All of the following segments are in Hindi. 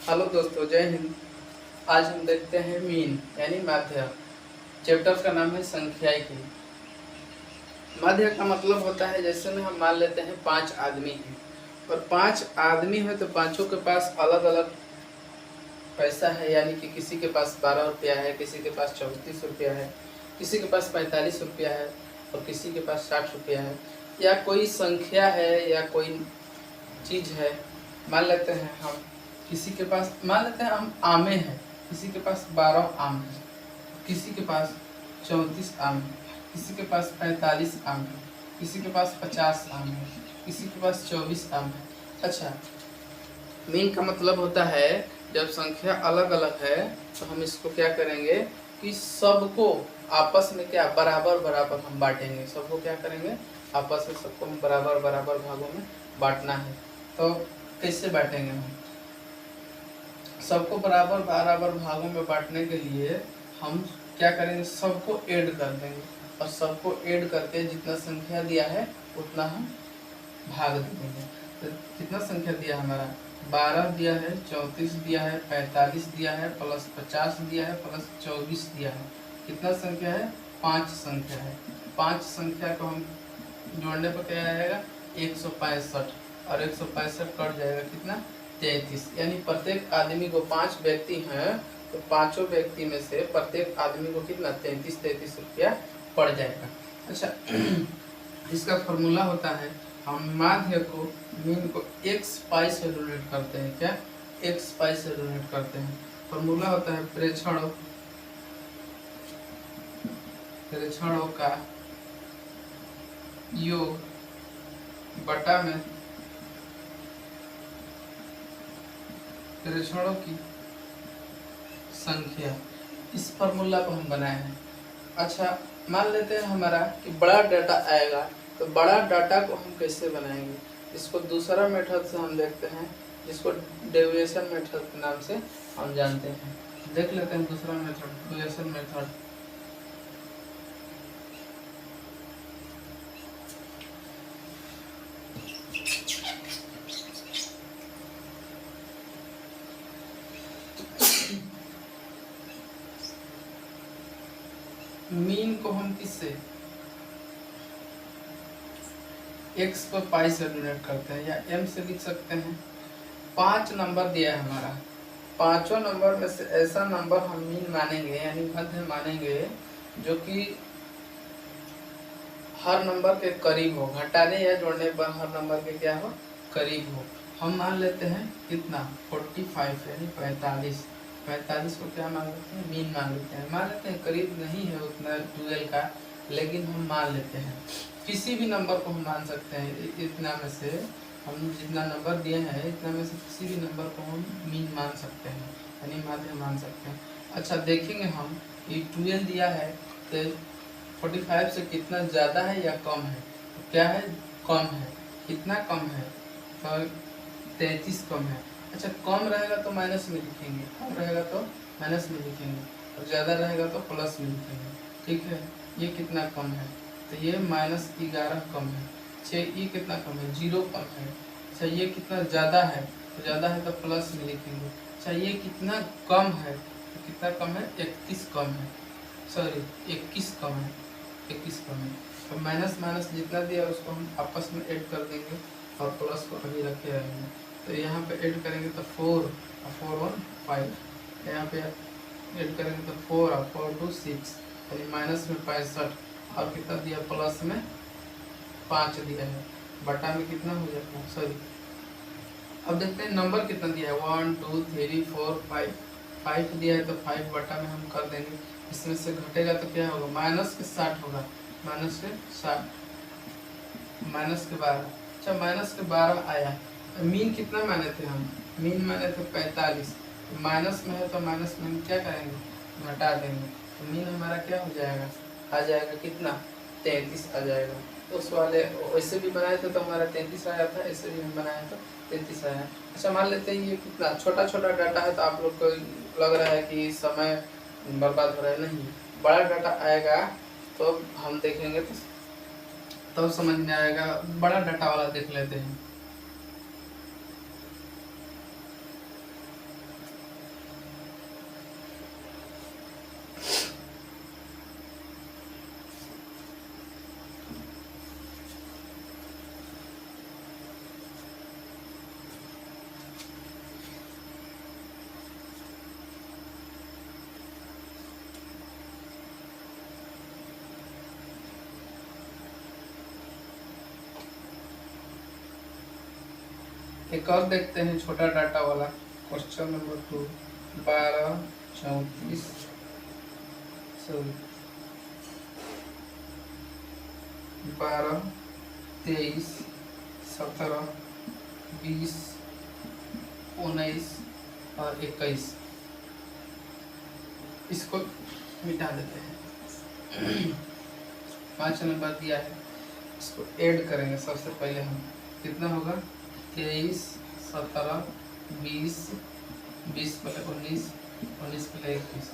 हेलो दोस्तों, जय हिंद। आज हम देखते हैं मीन यानी माध्य। चैप्टर का नाम है संख्यायिकी। माध्य का मतलब होता है, जैसे में हम मान लेते हैं 5 आदमी हैं और 5 आदमी हैं तो पांचों के पास अलग अलग पैसा है, यानी कि किसी के पास 12 रुपया है, किसी के पास 34 रुपया है, किसी के पास 45 रुपया है और किसी के पास 60 रुपया है। या कोई संख्या है या कोई चीज़ है। मान लेते हैं हम किसी के पास, मान लेते हैं हम आमे हैं, किसी के पास 12 आम है, किसी के पास 34 आम है, किसी के पास 45 आम है, किसी के पास 50 आम है, किसी के पास 24 आम है। अच्छा, मीन का मतलब होता है जब संख्या अलग अलग है तो हम इसको क्या करेंगे कि सबको आपस में क्या बराबर बराबर हम बांटेंगे। सबको क्या करेंगे, आपस में सबको हम बराबर बराबर भागों में बांटना है। तो कैसे बांटेंगे हम? सबको बराबर बराबर भागों में बांटने के लिए हम क्या करेंगे, सबको ऐड कर देंगे और सबको ऐड करके जितना संख्या दिया है उतना हम भाग देंगे। तो कितना संख्या दिया हमारा, 12 दिया है, 34 दिया है, 45 दिया है, प्लस 50 दिया है, प्लस 24 दिया है। कितना संख्या है, 5 संख्या है। 5 संख्या को हम जोड़ने पर क्या आएगा, 165 और 165 कट जाएगा कितना, 33। यानी प्रत्येक आदमी को 5 व्यक्ति हैं तो पांचों व्यक्ति में से प्रत्येक आदमी को कितना 33 रुपया पड़ जाएगा। अच्छा, इसका फॉर्मूला होता है, हम माध्य को मीन को x पाई से डोनेट करते हैं। क्या, x पाई से डोनेट करते हैं। फॉर्मूला होता है प्रेक्षणों का योग बटा में प्रेक्षणों की संख्या। इस फॉर्मूला को हम बनाए हैं। अच्छा, मान लेते हैं हमारा कि बड़ा डाटा आएगा, तो बड़ा डाटा को हम कैसे बनाएंगे, इसको दूसरा मेथड से हम देखते हैं, जिसको डेविएशन मेथड के नाम से हम जानते हैं। देख लेते हैं दूसरा मेथड, डेविएशन मेथड। मीन को हम किससे, x को पाई से डोनेट करते हैं या m से लिख सकते हैं। 5 नंबर दिया है हमारा, पांचों नंबर में से ऐसा नंबर हम मीन मानेंगे यानी मध्य मानेंगे जो कि हर नंबर के करीब हो, घटाने या जोड़ने पर हर नंबर के क्या हो, करीब हो। हम मान लेते हैं कितना, 45 यानी 45। 45 को क्या मान लेते हैं, मीन मान लेते हैं। मान लेते हैं करीब नहीं है उतना 12 का, लेकिन हम मान लेते हैं। किसी भी नंबर को हम मान सकते हैं, इतना में से हम जितना नंबर दिए हैं इतना में से किसी भी नंबर को हम मीन मान सकते हैं यानी माध्य मान सकते हैं। अच्छा, देखेंगे हम ये 12 दिया है तो 45 से कितना ज़्यादा है या कम है, तो क्या है, कम है। कितना कम है, तो 33 कम है। अच्छा, कम रहेगा तो माइनस में लिखेंगे, कम रहेगा तो माइनस में लिखेंगे और ज़्यादा रहेगा तो प्लस में लिखेंगे। ठीक है, ये कितना कम है, तो ये -11 कम है। अच्छा, ये कितना कम है, 0 कम है। अच्छा, ये कितना ज़्यादा है, तो ज़्यादा है तो प्लस में लिखेंगे। अच्छा, ये कितना कम है, तो कितना कम है, 31 कम है, सॉरी 21 कम है, 21 कम है। तो माइनस माइनस जितना दिया उसको हम आपस में ऐड कर देंगे और प्लस को अभी रखे रहेंगे। तो यहाँ पे ऐड करेंगे तो 4 और 4 1 5, यहाँ पे ऐड करेंगे तो 4 और 4 2 6, यानी माइनस में 65 और कितना दिया, प्लस में 5 दिया है, बटा में कितना हो जाता है, सॉरी। अब देखते हैं नंबर कितना दिया है, 1 2 3 4 5। 5 दिया है तो 5 बटा में हम कर देंगे। इसमें से घटेगा तो क्या होगा, माइनस के 60 होगा, माइनस के 60, माइनस के 12। अच्छा, माइनस के 12 आया। मीन कितना माने थे हम, मीन माने थे 45। माइनस में है तो माइनस में हम क्या करेंगे, घटा देंगे। तो मीन हमारा क्या हो जाएगा, आ जाएगा कितना, 33 आ जाएगा। तो उस वाले वैसे भी बनाए थे तो हमारा 33 आया था, ऐसे भी हम बनाए तो 33 आया। अच्छा, मान लेते हैं ये कितना छोटा छोटा डाटा है तो आप लोग को लग रहा है कि समय बर्बाद हो रहा है, नहीं। बड़ा डाटा आएगा तो हम देखेंगे तो तब समझ में आएगा। बड़ा डाटा वाला देख लेते हैं। एक और देखते हैं छोटा डाटा वाला क्वेश्चन नंबर 2। 12 34 12 23 17 20 19 और 21 इसको मिटा देते हैं। 5 नंबर दिया है, इसको ऐड करेंगे। सबसे पहले हम कितना होगा 23 17 20 20 पहले 19 19 पहले 21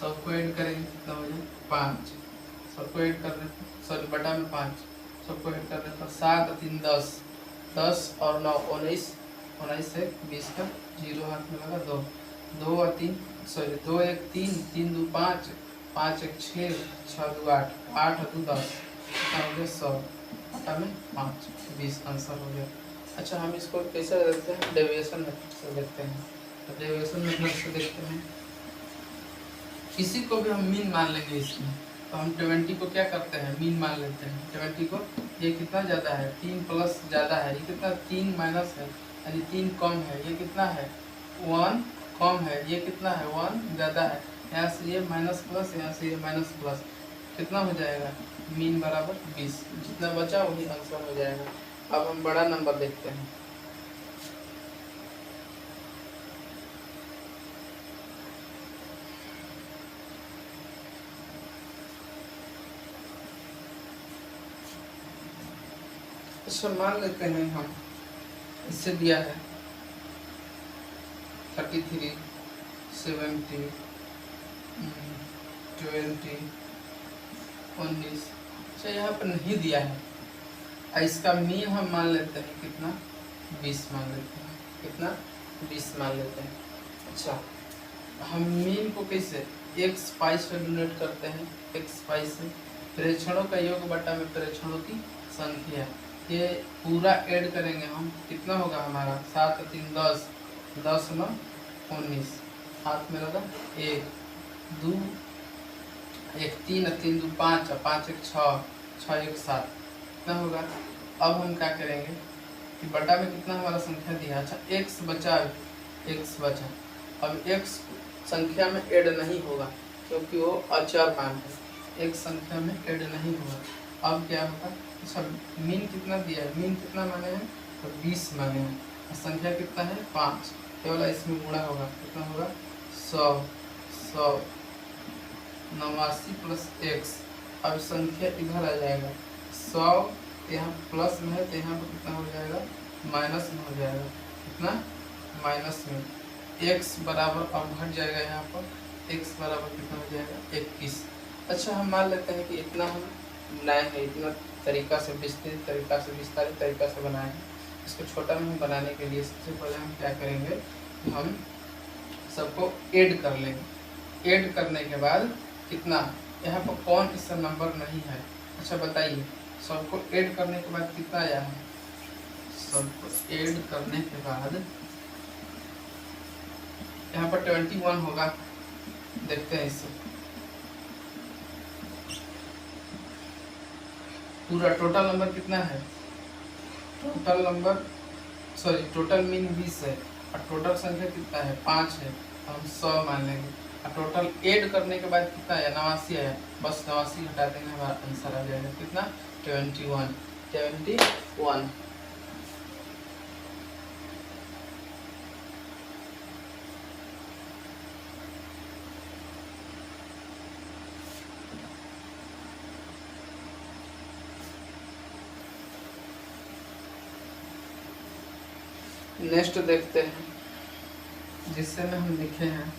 सबको ऐड करेंगे कितना हो जाए 5। सबको ऐड करने सॉरी बटा में 5 सबको ऐड करने पर 7 3 10 10 और 9 19 19 से 20 का 0 हाथ में लगा 2 2 और 3 सॉरी 2 1 3 3 2 5 5 1 6 6 2 8 8 2 10 कितना हो गया 100 बटा में 5 20 आंसर हो गया। अच्छा हम इसको कैसे देखते हैं डेविएशन मेथड से देखते हैं। तो डेविएशन मेथड से देखते हैं किसी को भी हम मीन मान लेंगे इसमें। तो हम 20 को क्या करते हैं मीन मान लेते हैं 20 को। ये कितना ज़्यादा है 3 प्लस ज़्यादा है, ये कितना 3 माइनस है यानी 3 कम है, ये कितना है 1 कम है, ये कितना है 1 ज़्यादा है। यहाँ से ये माइनस प्लस यहाँ से ये माइनस प्लस कितना हो जाएगा मीन बराबर 20। जितना बचा वही आंसर हो जाएगा। अब हम बड़ा नंबर देखते हैं। अच्छा मान लेते हैं हम इससे दिया है 33 70 20 19। अच्छा यहाँ पर नहीं दिया है, इसका मीन हम मान लेते हैं कितना 20 मान लेते हैं, कितना 20 मान लेते हैं। अच्छा हम मीन को कैसे x पाई से डिनोट करते हैं, x पाई से प्रेक्षणों का योग बटा में प्रेक्षणों की संख्या। ये पूरा ऐड करेंगे हम कितना होगा हमारा 7 3 10 10 9 19 हाथ में लगा 1 2 1 3 3 2 5 5 1 6 6 1 7 कितना होगा। अब हम क्या करेंगे कि बटा में कितना हमारा संख्या दिया। अच्छा x बचा अब x संख्या में ऐड नहीं होगा क्योंकि वो अचर मान है, x संख्या में ऐड नहीं होगा। अब क्या होगा अच्छा मीन कितना दिया है, मीन कितना माने हैं तो 20 माने हैं, संख्या कितना है 5 केवल इसमें गुणा होगा कितना होगा 100 100 89 प्लस x। अब संख्या इधर आ जाएगा 100 यहाँ प्लस में है तो यहाँ पर कितना हो जाएगा माइनस में हो जाएगा, कितना माइनस में x बराबर अब घट जाएगा, यहाँ पर x बराबर कितना हो जाएगा 21। अच्छा हम मान लेते हैं कि इतना हम बनाए हैं, इतना तरीका से विस्तृत तरीका से विस्तारित तरीका से बनाए हैं। इसको छोटा में बनाने के लिए सबसे पहले हम क्या करेंगे हम सबको ऐड कर लेंगे। ऐड करने के बाद कितना यहाँ पर कौन इसका नंबर नहीं है। अच्छा बताइए सबको ऐड करने के बाद कितना आया है, सबको ऐड करने के बाद यहाँ पर 21 होगा। देखते हैं इससे पूरा टोटल नंबर कितना है, total number sorry total mean 20 है और टोटल संख्या कितना है 5 है, हम 100 मान लेंगे। और टोटल ऐड करने के बाद कितना है 89 है, बस 89 हटा देंगे हमारा आंसर आ जाएगा कितना 21। नेक्स्ट देखते हैं जिससे में हम लिखे हैं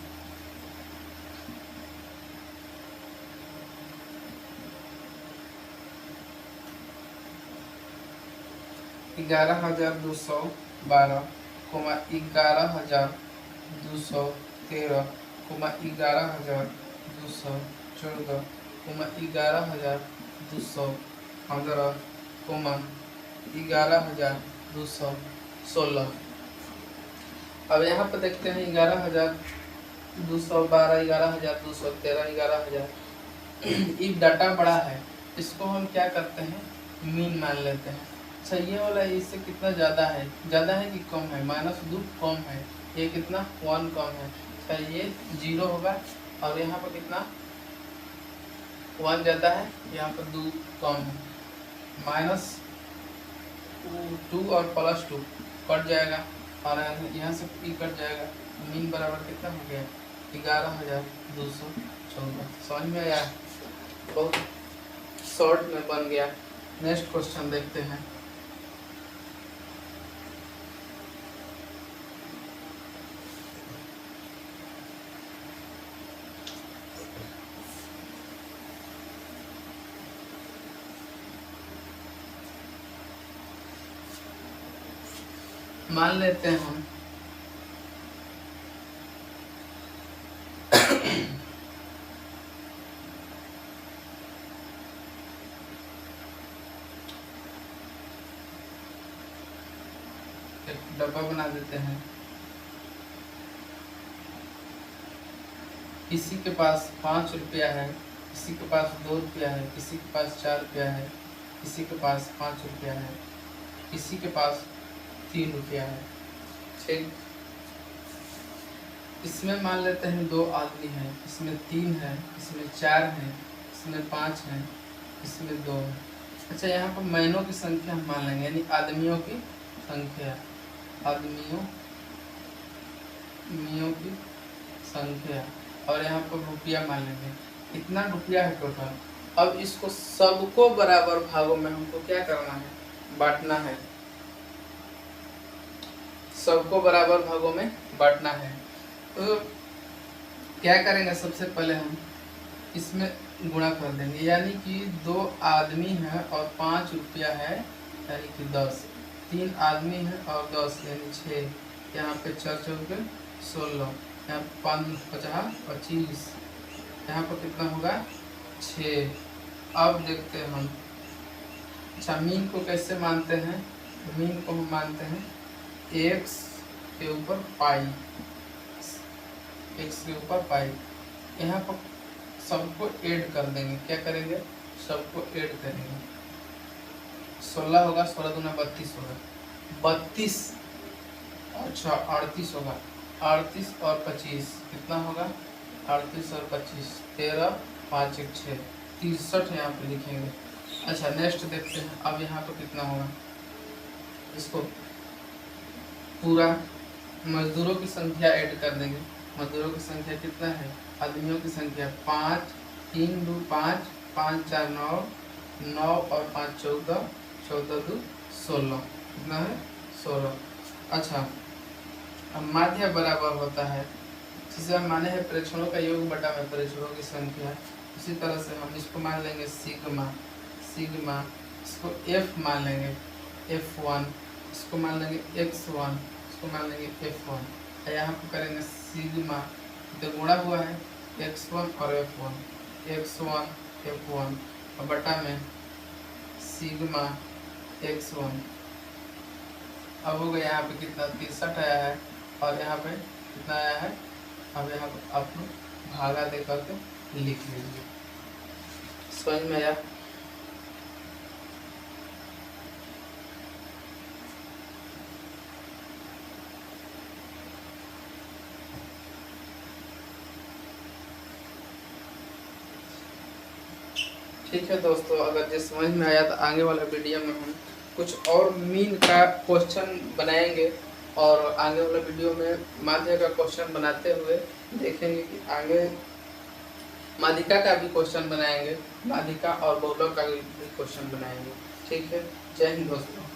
11,212, 11,213, 11,214, 11,215, 11,216। अब यहाँ पर देखते हैं 11,212, 11,213, 11,000। ये डाटा बड़ा है, इसको हम क्या करते हैं मीन मान लेते हैं। अच्छा ये वाला इससे कितना ज़्यादा है कि कम है? -2 कम है, ये कितना 1 कम है। अच्छा ये 0 होगा और यहाँ पर कितना 1 ज़्यादा है, यहाँ पर 2 कम है। -2 और +2 कट जाएगा और यहाँ से ई कट जाएगा। मीन बराबर कितना हो गया 11,214। समझ में आया? बहुत शॉर्ट में बन गया। नेक्स्ट क्वेश्चन देखते हैं। मान लेते हैं हम एक डब्बा बना देते हैं। किसी के पास 5 रुपया है, किसी के पास 2 रुपया है, किसी के पास 4 रुपया है, किसी के पास 5 रुपया है, किसी के पास 3 रुपया है। ठीक, इसमें मान लेते हैं 2 आदमी हैं, इसमें 3 है, इसमें 4 है, इसमें 5 है, इसमें 2 है। अच्छा यहाँ पर महीनों की संख्या हम मान लेंगे, यानी आदमियों की संख्या, आदमियों की संख्या, और यहाँ पर रुपया मान लेंगे। कितना रुपया है टोटल। अब इसको सबको बराबर भागों में हमको क्या करना है, बांटना है। सबको बराबर भागों में बांटना है। तो क्या करेंगे, सबसे पहले हम इसमें गुणा कर देंगे, यानी कि 2 आदमी हैं और 5 रुपया है, यानी कि 10। 3 आदमी हैं और 10 यानी 6। यहाँ पे 4 चौके 16, यहाँ 5 50 25, यहाँ पर कितना होगा 6। अब देखते हैं हम, अच्छा मीन को कैसे मानते हैं, मीन को हम मानते हैं x के ऊपर पाई, x के ऊपर पाई। यहाँ पर सबको ऐड कर देंगे, क्या करेंगे, सबको ऐड करेंगे। 16 होगा, 16 दूना 32 होगा, 32, अच्छा 38 होगा, 38 और 25 कितना होगा, 38 और 25 13, 5 1 6, 63 यहाँ पे लिखेंगे। अच्छा नेक्स्ट देखते हैं, अब यहाँ पर कितना होगा, इसको पूरा मजदूरों की संख्या ऐड कर देंगे। मजदूरों की संख्या कितना है, आदमियों की संख्या 5, 3 2 5, 5 4 9, 9 और 5 14, 14 2 16, कितना है 16। अच्छा अब माध्य बराबर होता है, जिसे हम माने हैं प्रेक्षणों का योग बटा में प्रेक्षणों की संख्या। इसी तरह से हम इसको मान लेंगे सिग्मा, सिग्मा, इसको f मान लेंगे f1, इसको मान लेंगे x1, इसको मान लेंगे f1। यहाँ पर करेंगे सिग्मा, तो गुणा हुआ है x1 और f1, x1 f1 और बटा में सिग्मा x1। अब हो गया यहाँ पे कितना 63 आया है और यहाँ पे कितना आया है। अब यहाँ पे आप भागा दे करके लिख लीजिए। समझ में आया? ठीक है दोस्तों, अगर जो समझ में आया तो आगे वाला वीडियो में हम कुछ और मीन का क्वेश्चन बनाएंगे और आगे वाला वीडियो में माध्य का क्वेश्चन बनाते हुए देखेंगे कि आगे माध्यिका का भी क्वेश्चन बनाएंगे, माध्यिका और बहुलक का भी क्वेश्चन बनाएंगे। ठीक है, जय हिंद दोस्तों।